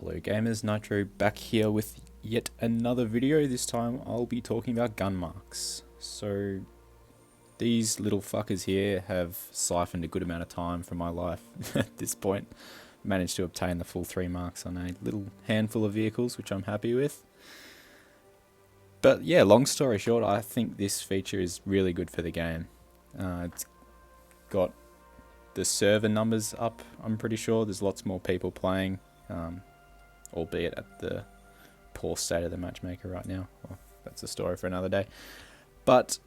Hello gamers, Nitro back here with yet another video. This time I'll be talking about gun marks. So these little fuckers here have siphoned a good amount of time from my life at this point. Managed to obtain the full 3 marks on a little handful of vehicles, which I'm happy with. But yeah, long story short, I think this feature is really good for the game. It's got the server numbers up, I'm pretty sure. There's lots more people playing, albeit at the poor state of the matchmaker right now. Well, that's a story for another day. But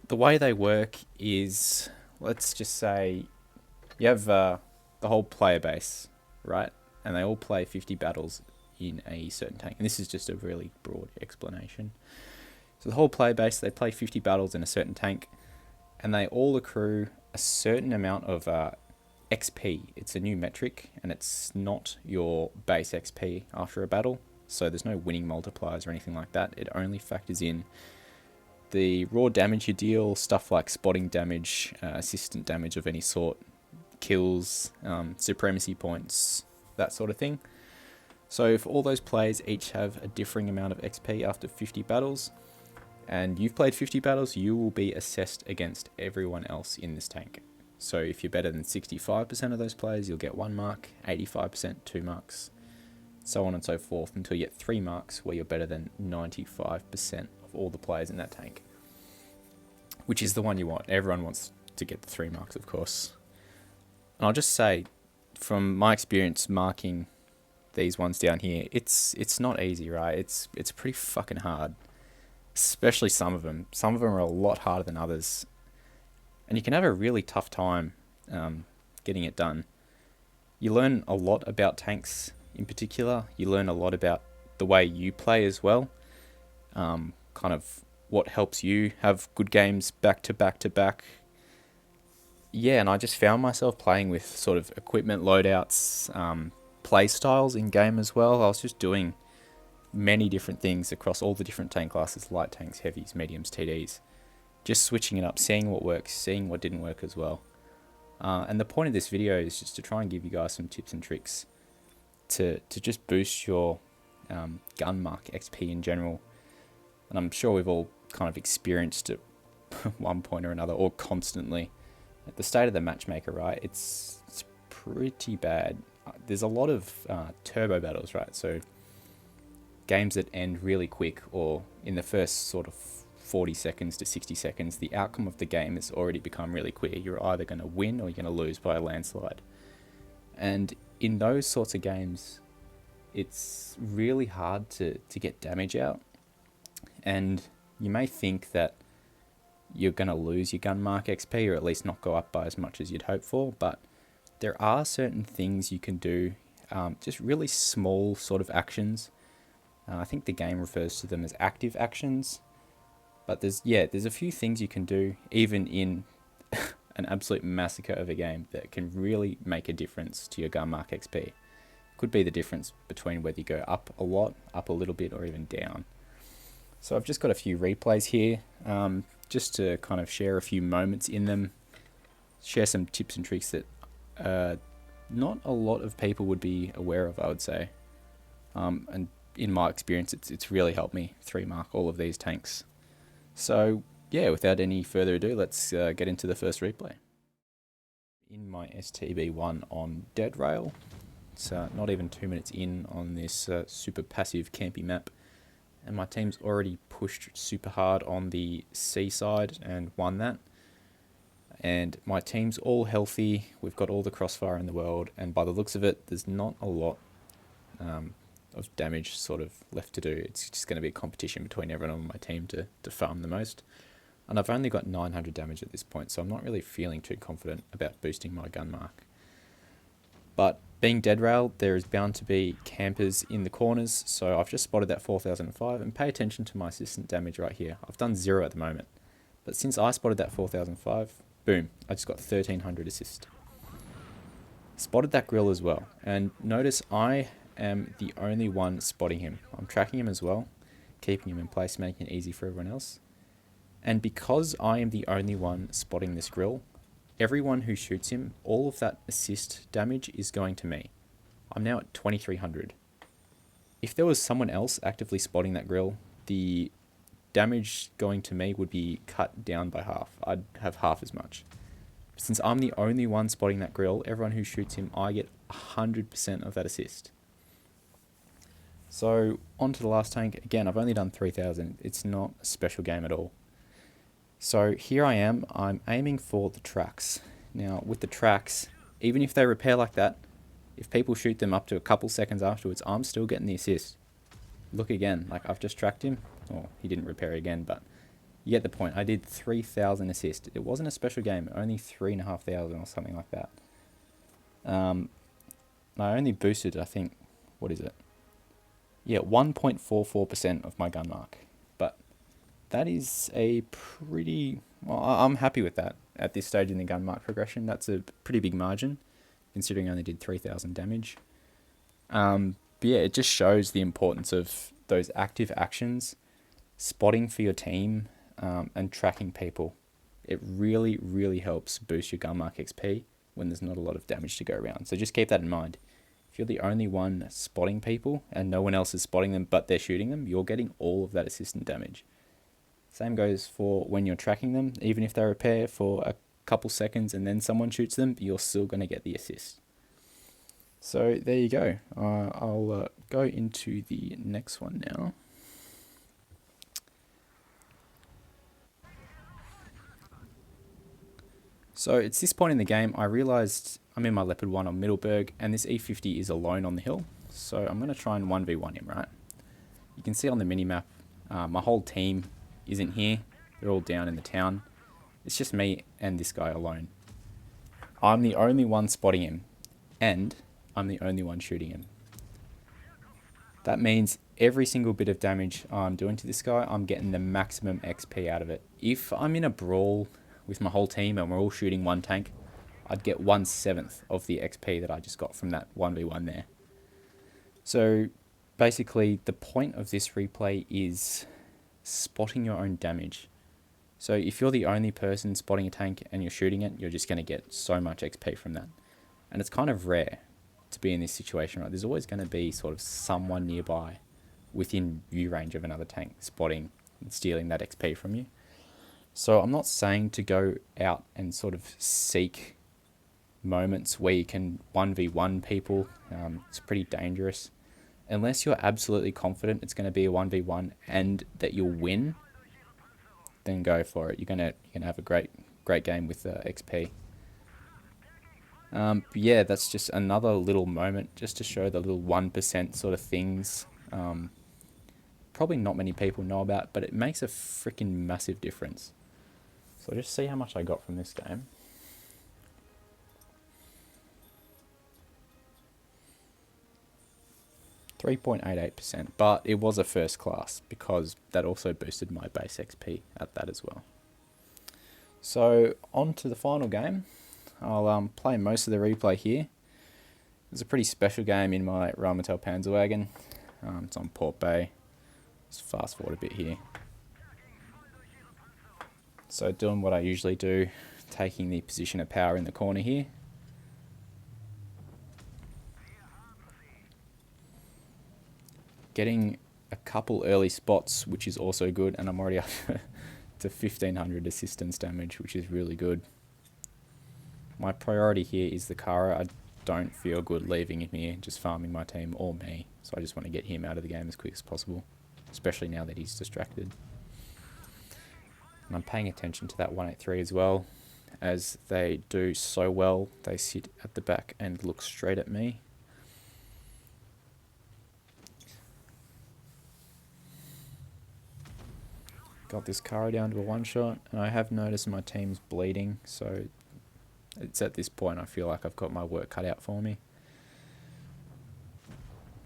the way they work is, let's just say you have the whole player base, right? And they all play 50 battles in a certain tank. And this is just a really broad explanation. So the whole player base, they play 50 battles in a certain tank, and they all accrue a certain amount of XP. It's a new metric, and it's not your base XP after a battle. So there's no winning multipliers or anything like that. It only factors in the raw damage you deal, stuff like spotting damage, assistant damage of any sort, kills, supremacy points, that sort of thing. So if all those players each have a differing amount of XP after 50 battles, and you've played 50 battles, you will be assessed against everyone else in this tank. So if you're better than 65% of those players, you'll get 1 mark, 85% 2 marks, so on and so forth, until you get 3 marks where you're better than 95% of all the players in that tank. Which is the one you want. Everyone wants to get the 3 marks, of course. And I'll just say, from my experience marking these ones down here, it's not easy, right? It's pretty fucking hard. Especially some of them. Some of them are a lot harder than others. And you can have a really tough time getting it done. You learn a lot about tanks in particular. You learn a lot about the way you play as well. Kind of what helps you have good games back to back to back. Yeah, and I just found myself playing with sort of equipment loadouts, play styles in game as well. I was just doing many different things across all the different tank classes, light tanks, heavies, mediums, TDs. Just switching it up, seeing what works, seeing what didn't work as well. And the point of this video is just to try and give you guys some tips and tricks to just boost your gun mark XP in general. And I'm sure we've all kind of experienced it at one point or another, or constantly. At the state of the matchmaker, right, it's pretty bad. There's a lot of turbo battles, right? So games that end really quick, or in the first sort of 40 seconds to 60 seconds, the outcome of the game has already become really clear. You're either going to win or you're going to lose by a landslide. And in those sorts of games, it's really hard to get damage out. And you may think that you're going to lose your gun mark XP, or at least not go up by as much as you'd hope for, but there are certain things you can do, just really small sort of actions. I think the game refers to them as active actions, but there's a few things you can do even in an absolute massacre of a game that can really make a difference to your gun mark XP. Could be the difference between whether you go up a lot, up a little bit, or even down. So I've just got a few replays here, just to kind of share a few moments in them, share some tips and tricks that not a lot of people would be aware of, I would say. And in my experience, it's really helped me 3 mark all of these tanks. So yeah, without any further ado, let's get into the first replay. In my STB1 on Dead Rail, it's not even 2 minutes in on this super passive campy map, and my team's already pushed super hard on the C side and won that. And my team's all healthy, we've got all the crossfire in the world, and by the looks of it, there's not a lot of damage sort of left to do. It's just going to be a competition between everyone on my team to farm the most. And I've only got 900 damage at this point, so I'm not really feeling too confident about boosting my gun mark. But being dead rail, there is bound to be campers in the corners, so I've just spotted that 4005, and pay attention to my assistant damage right here. I've done 0 at the moment, but since I spotted that 4005, boom, I just got 1300 assist. Spotted that grill as well, and notice I am the only one spotting him. I'm tracking him as well, keeping him in place, making it easy for everyone else. And because I am the only one spotting this grill, everyone who shoots him, all of that assist damage is going to me. I'm now at 2300. if there was someone else actively spotting that grill, the damage going to me would be cut down by half. I'd have half as much. Since I'm the only one spotting that grill, everyone who shoots him, I get 100% of that assist. So, on to the last tank. Again, I've only done 3,000. It's not a special game at all. So, here I am. I'm aiming for the tracks. Now, with the tracks, even if they repair like that, if people shoot them up to a couple seconds afterwards, I'm still getting the assist. Look again. Like, I've just tracked him. Oh, he didn't repair again, but you get the point. I did 3,000 assists. It wasn't a special game. Only 3,500 or something like that. I only boosted, I think, what is it? Yeah, 1.44% of my gun mark. But that is a pretty... Well, I'm happy with that at this stage in the gun mark progression. That's a pretty big margin, considering I only did 3,000 damage. But yeah, it just shows the importance of those active actions, spotting for your team, and tracking people. It really, really helps boost your gun mark XP when there's not a lot of damage to go around. So just keep that in mind. If you're the only one spotting people and no one else is spotting them but they're shooting them, you're getting all of that assistant damage. Same goes for when you're tracking them. Even if they repair for a couple seconds and then someone shoots them, you're still going to get the assist. So there you go. I'll go into the next one now. So it's this point in the game I realised I'm in my Leopard 1 on Middleburg and this E50 is alone on the hill. So I'm going to try and 1v1 him, right? You can see on the minimap, my whole team isn't here. They're all down in the town. It's just me and this guy alone. I'm the only one spotting him and I'm the only one shooting him. That means every single bit of damage I'm doing to this guy, I'm getting the maximum XP out of it. If I'm in a brawl with my whole team and we're all shooting one tank, I'd get 1/7 of the XP that I just got from that 1v1 there. So basically the point of this replay is spotting your own damage. So if you're the only person spotting a tank and you're shooting it, you're just going to get so much XP from that. And it's kind of rare to be in this situation, right? There's always going to be sort of someone nearby within view range of another tank spotting and stealing that XP from you. So I'm not saying to go out and sort of seek moments where you can 1v1 people. It's pretty dangerous. Unless you're absolutely confident it's going to be a 1v1 and that you'll win, then go for it. You're gonna have a great game with XP. But yeah, that's just another little moment just to show the little 1% sort of things. Probably not many people know about, but it makes a freaking massive difference. So just see how much I got from this game. .88%, but it was a first class because that also boosted my base XP at that as well. So on to the final game. I'll play most of the replay here. It's a pretty special game in my Rheinmetall Panzerwagen. It's on Port Bay. Let's fast forward a bit here. So doing what I usually do, taking the position of power in the corner here. Getting a couple early spots, which is also good, and I'm already up to 1,500 assistance damage, which is really good. My priority here is the Kara. I don't feel good leaving him here, just farming my team or me, so I just want to get him out of the game as quick as possible, especially now that he's distracted. And I'm paying attention to that 183 as well, as they do so well. They sit at the back and look straight at me. Got this Kara down to a one-shot, and I have noticed my team's bleeding, so it's at this point I feel like I've got my work cut out for me.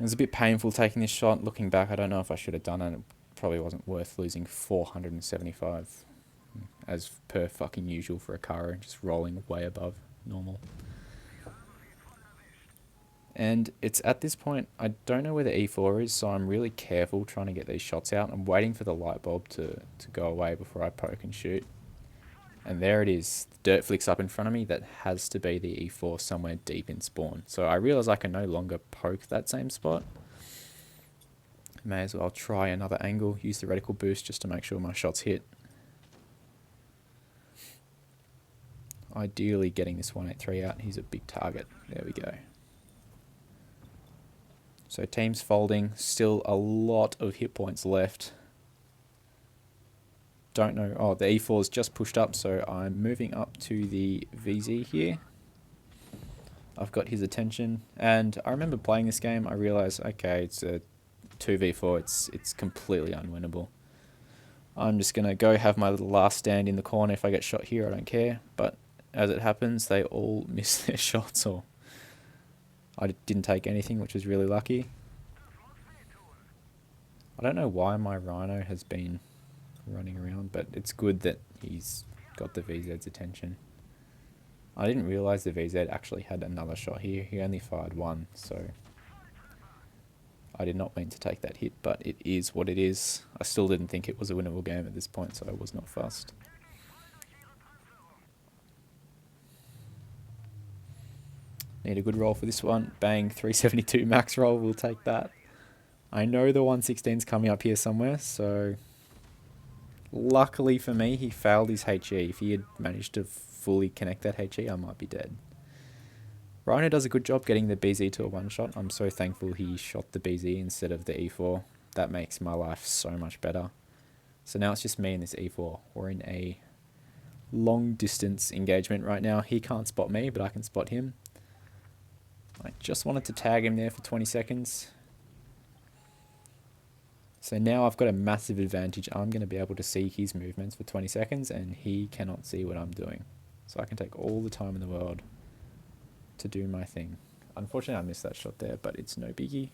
It was a bit painful taking this shot. Looking back, I don't know if I should have done it. It probably wasn't worth losing 475, as per fucking usual for a Kara, just rolling way above normal. And it's at this point, I don't know where the E4 is, so I'm really careful trying to get these shots out. I'm waiting for the light bulb to go away before I poke and shoot. And there it is. The dirt flicks up in front of me. That has to be the E4 somewhere deep in spawn. So I realise I can no longer poke that same spot. May as well try another angle, use the reticle boost just to make sure my shots hit. Ideally getting this 183 out, he's a big target. There we go. So team's folding, still a lot of hit points left. Don't know, oh the E4's just pushed up, so I'm moving up to the VZ here. I've got his attention, and I remember playing this game, I realised, okay, it's a 2v4, it's completely unwinnable. I'm just going to go have my little last stand in the corner. If I get shot here, I don't care, but as it happens, they all miss their shots, or I didn't take anything, which was really lucky. I don't know why my Rhino has been running around, but it's good that he's got the VZ's attention. I didn't realise the VZ actually had another shot here. He only fired one, so I did not mean to take that hit, but it is what it is. I still didn't think it was a winnable game at this point, so I was not fussed. Need a good roll for this one. Bang, 372 max roll, we'll take that. I know the 116's coming up here somewhere, so luckily for me, he failed his HE. If he had managed to fully connect that HE, I might be dead. Rhino does a good job getting the BZ to a one-shot. I'm so thankful he shot the BZ instead of the E4. That makes my life so much better. So now it's just me and this E4. We're in a long-distance engagement right now. He can't spot me, but I can spot him. I just wanted to tag him there for 20 seconds. So now I've got a massive advantage. I'm going to be able to see his movements for 20 seconds and he cannot see what I'm doing. So I can take all the time in the world to do my thing. Unfortunately, I missed that shot there, but it's no biggie.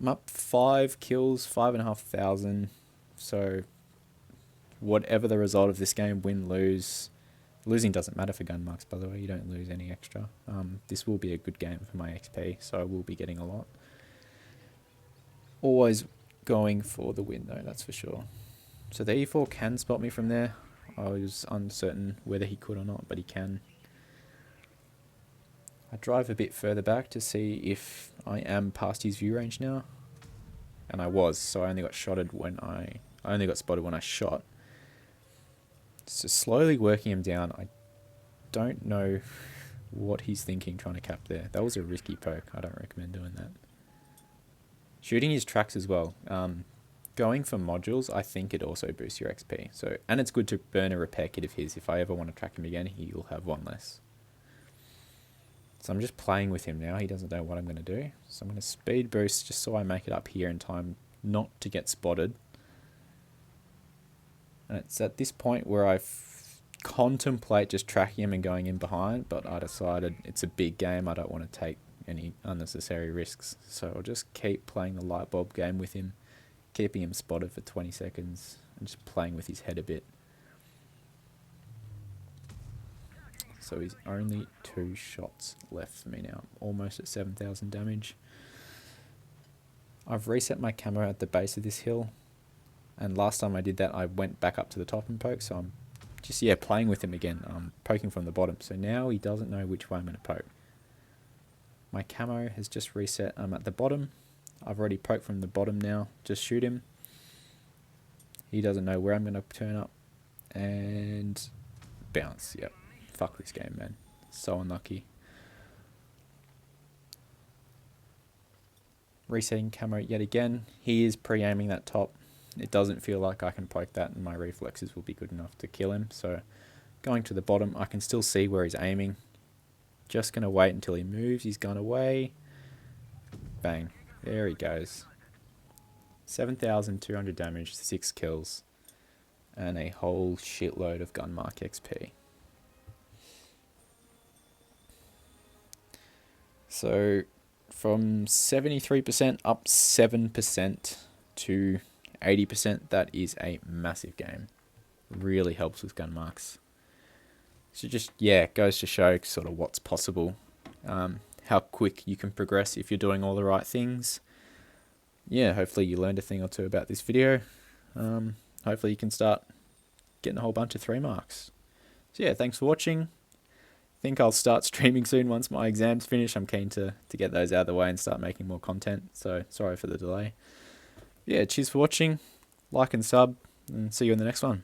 I'm up 5 kills, 5,500. So whatever the result of this game, win, lose. Losing doesn't matter for gun marks, by the way. You don't lose any extra. This will be a good game for my XP, so I will be getting a lot. Always going for the win, though, that's for sure. So the E4 can spot me from there. I was uncertain whether he could or not, but he can. I drive a bit further back to see if I am past his view range now. And I was, so I only got spotted when I shot. So slowly working him down. I don't know what he's thinking trying to cap there. That was a risky poke. I don't recommend doing that. Shooting his tracks as well. Going for modules, I think it also boosts your XP. So, and it's good to burn a repair kit of his. If I ever want to track him again, he'll have one less. So I'm just playing with him now. He doesn't know what I'm going to do. So I'm going to speed boost just so I make it up here in time not to get spotted. And it's at this point where I contemplate just tracking him and going in behind, but I decided it's a big game. I don't want to take any unnecessary risks. So I'll just keep playing the light bulb game with him, keeping him spotted for 20 seconds and just playing with his head a bit. So he's only 2 shots left for me now. I'm almost at 7,000 damage. I've reset my camo at the base of this hill. And last time I did that, I went back up to the top and poked. So I'm just, yeah, playing with him again. I'm poking from the bottom. So now he doesn't know which way I'm going to poke. My camo has just reset. I'm at the bottom. I've already poked from the bottom now. Just shoot him. He doesn't know where I'm going to turn up. And bounce. Yep. Fuck this game, man. So unlucky. Resetting camo yet again. He is pre-aiming that top. It doesn't feel like I can poke that and my reflexes will be good enough to kill him. So going to the bottom, I can still see where he's aiming. Just going to wait until he moves. He's gone away. Bang. There he goes. 7,200 damage, 6 kills, and a whole shitload of gun mark XP. So from 73% up 7% to 80%, that is a massive game. Really helps with gun marks. So just, yeah, it goes to show sort of what's possible. How quick you can progress if you're doing all the right things. Yeah, hopefully you learned a thing or two about this video. Hopefully you can start getting a whole bunch of 3 marks. So yeah, thanks for watching. think I'll start streaming soon once my exams finish. I'm keen to get those out of the way and start making more content. So sorry for the delay. Yeah, cheers for watching. Like and sub, and see you in the next one.